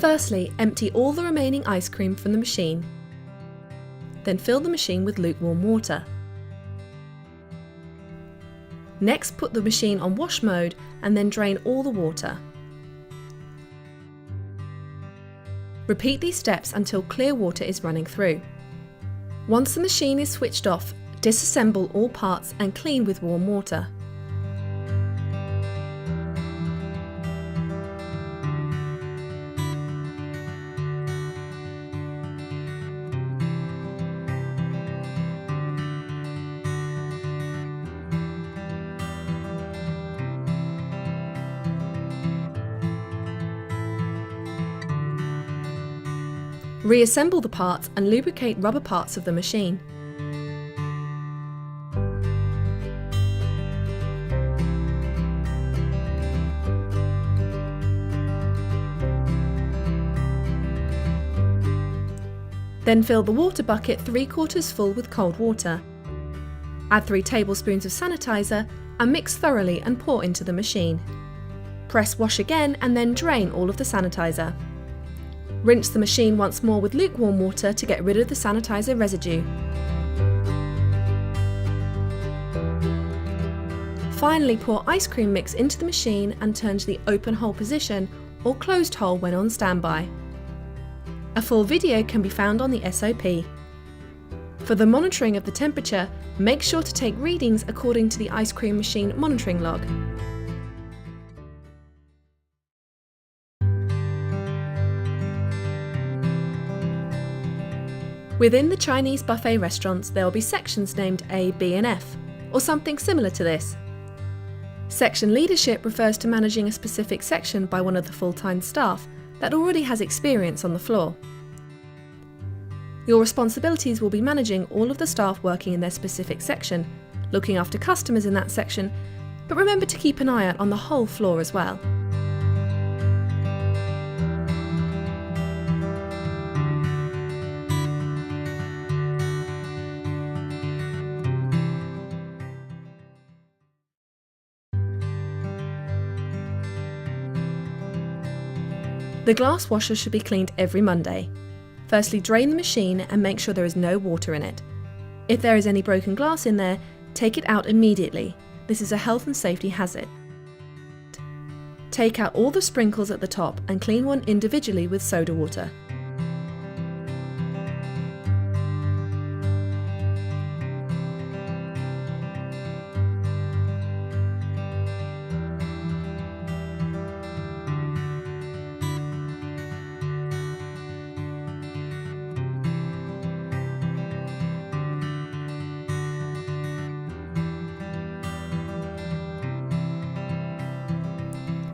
Firstly, empty all the remaining ice cream from the machine. Then fill the machine with lukewarm water. Next, put the machine on wash mode and then drain all the water. Repeat these steps until clear water is running through. Once the machine is switched off, disassemble all parts and clean with warm water. Reassemble the parts and lubricate rubber parts of the machine. Then fill the water bucket 3/4 full with cold water. Add 3 tablespoons of sanitizer and mix thoroughly and pour into the machine. Press wash again and then drain all of the sanitizer. Rinse the machine once more with lukewarm water to get rid of the sanitizer residue. Finally, pour ice cream mix into the machine and turn to the open hole position or closed hole when on standby. A full video can be found on the SOP. For the monitoring of the temperature, make sure to take readings according to the ice cream machine monitoring log. Within the Chinese buffet restaurants, there will be sections named A, B and F, or something similar to this. Section leadership refers to managing a specific section by one of the full-time staff that already has experience on the floor. Your responsibilities will be managing all of the staff working in their specific section, looking after customers in that section, but remember to keep an eye out on the whole floor as well. The glass washer should be cleaned every Monday. Firstly, drain the machine and make sure there is no water in it. If there is any broken glass in there, take it out immediately. This is a health and safety hazard. Take out all the sprinkles at the top and clean one individually with soda water.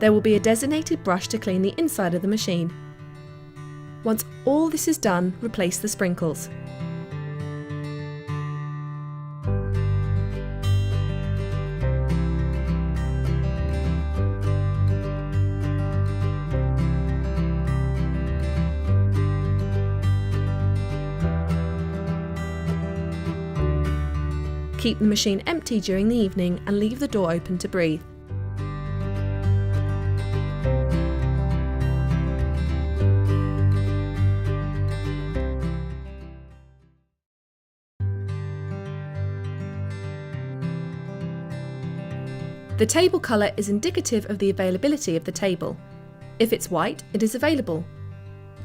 There will be a designated brush to clean the inside of the machine. Once all this is done, replace the sprinkles. Keep the machine empty during the evening and leave the door open to breathe. The table colour is indicative of the availability of the table. If it's white, it is available.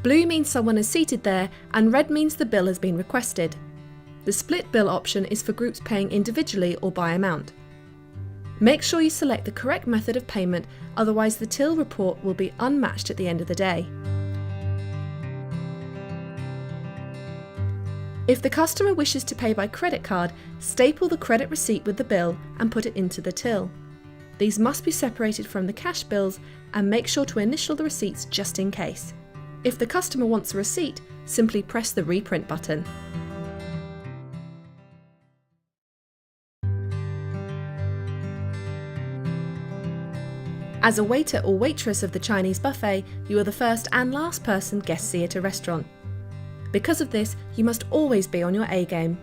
Blue means someone is seated there, and red means the bill has been requested. The split bill option is for groups paying individually or by amount. Make sure you select the correct method of payment, otherwise the till report will be unmatched at the end of the day. If the customer wishes to pay by credit card, staple the credit receipt with the bill and put it into the till. These must be separated from the cash bills and make sure to initial the receipts just in case. If the customer wants a receipt, simply press the reprint button. As a waiter or waitress of the Chinese buffet, you are the first and last person guests see at a restaurant. Because of this, you must always be on your A game.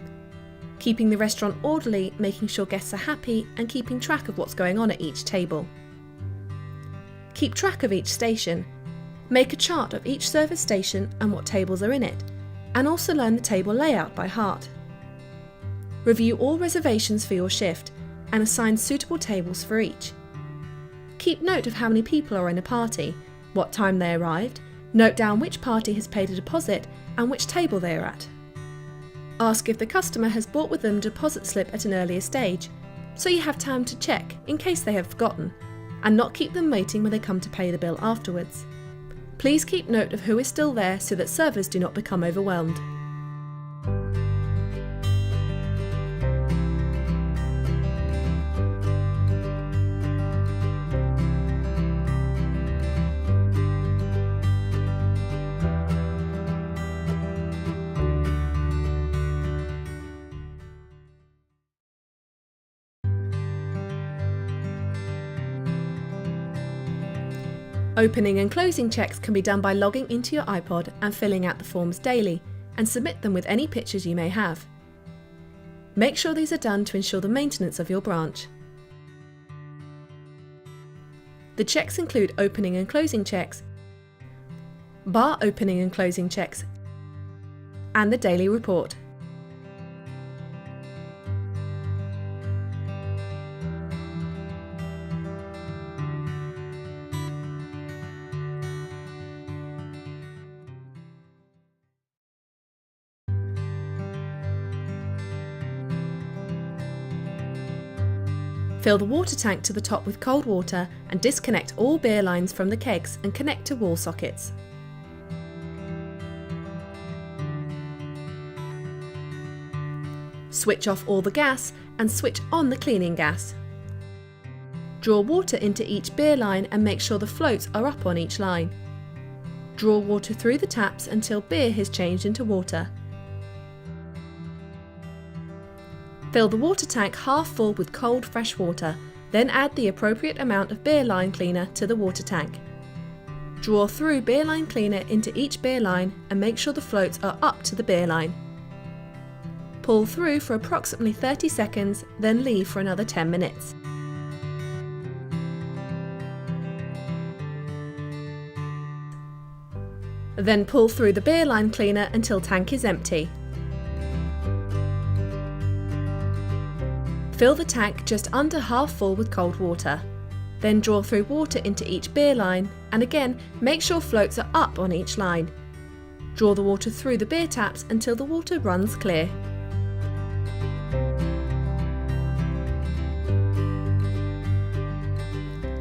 Keeping the restaurant orderly, making sure guests are happy, and keeping track of what's going on at each table. Keep track of each station. Make a chart of each service station and what tables are in it, and also learn the table layout by heart. Review all reservations for your shift and assign suitable tables for each. Keep note of how many people are in a party, what time they arrived, note down which party has paid a deposit and which table they are at. Ask if the customer has brought with them a deposit slip at an earlier stage, so you have time to check in case they have forgotten, and not keep them waiting when they come to pay the bill afterwards. Please keep note of who is still there so that servers do not become overwhelmed. Opening and closing checks can be done by logging into your iPod and filling out the forms daily, and submit them with any pictures you may have. Make sure these are done to ensure the maintenance of your branch. The checks include opening and closing checks, bar opening and closing checks, and the daily report. Fill the water tank to the top with cold water and disconnect all beer lines from the kegs and connect to wall sockets. Switch off all the gas and switch on the cleaning gas. Draw water into each beer line and make sure the floats are up on each line. Draw water through the taps until beer has changed into water. Fill the water tank half full with cold fresh water, then add the appropriate amount of beer line cleaner to the water tank. Draw through beer line cleaner into each beer line and make sure the floats are up to the beer line. Pull through for approximately 30 seconds, then leave for another 10 minutes. Then pull through the beer line cleaner until tank is empty. Fill the tank just under half full with cold water. Then draw through water into each beer line and again make sure floats are up on each line. Draw the water through the beer taps until the water runs clear.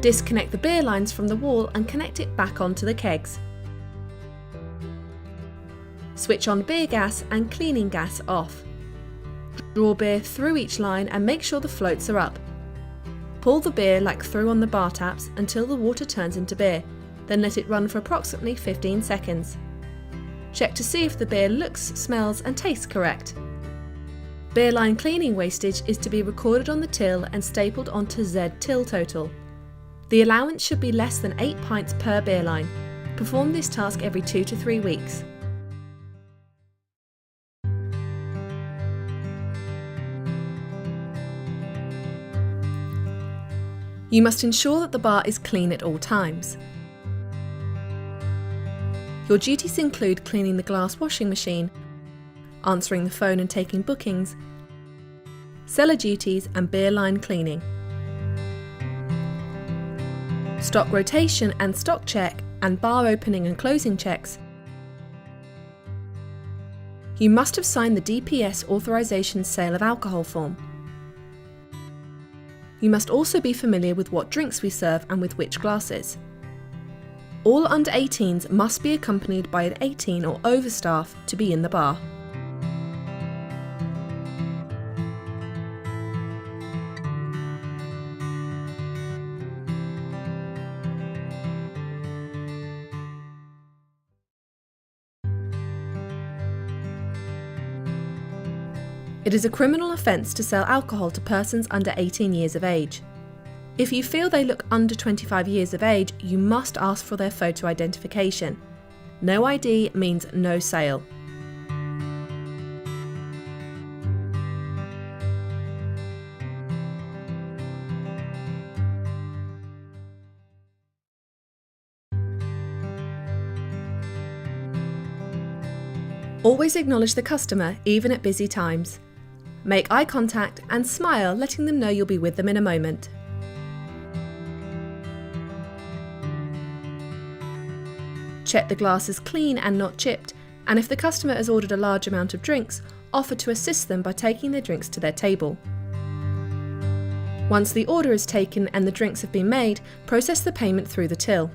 Disconnect the beer lines from the wall and connect it back onto the kegs. Switch on beer gas and cleaning gas off. Draw beer through each line and make sure the floats are up. Pull the beer like through on the bar taps until the water turns into beer, then let it run for approximately 15 seconds. Check to see if the beer looks, smells and tastes correct. Beer line cleaning wastage is to be recorded on the till and stapled onto Z till total. The allowance should be less than 8 pints per beer line. Perform this task every 2 to 3 weeks. You must ensure that the bar is clean at all times. Your duties include cleaning the glass washing machine, answering the phone and taking bookings, cellar duties and beer line cleaning. Stock rotation and stock check and bar opening and closing checks. You must have signed the DPS authorization sale of alcohol form. You must also be familiar with what drinks we serve and with which glasses. All under 18s must be accompanied by an 18 or over staff to be in the bar. It is a criminal offence to sell alcohol to persons under 18 years of age. If you feel they look under 25 years of age, you must ask for their photo identification. No ID means no sale. Always acknowledge the customer, even at busy times. Make eye contact and smile, letting them know you'll be with them in a moment. Check the glass is clean and not chipped, and if the customer has ordered a large amount of drinks, offer to assist them by taking their drinks to their table. Once the order is taken and the drinks have been made, process the payment through the till.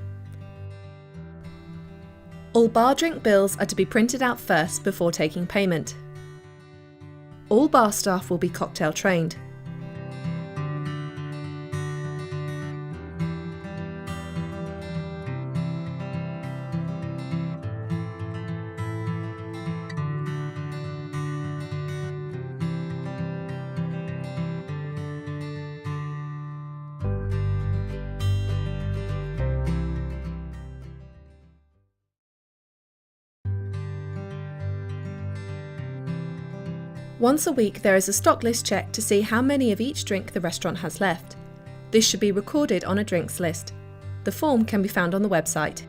All bar drink bills are to be printed out first before taking payment. All bar staff will be cocktail trained. Once a week there is a stock list check to see how many of each drink the restaurant has left. This should be recorded on a drinks list. The form can be found on the website.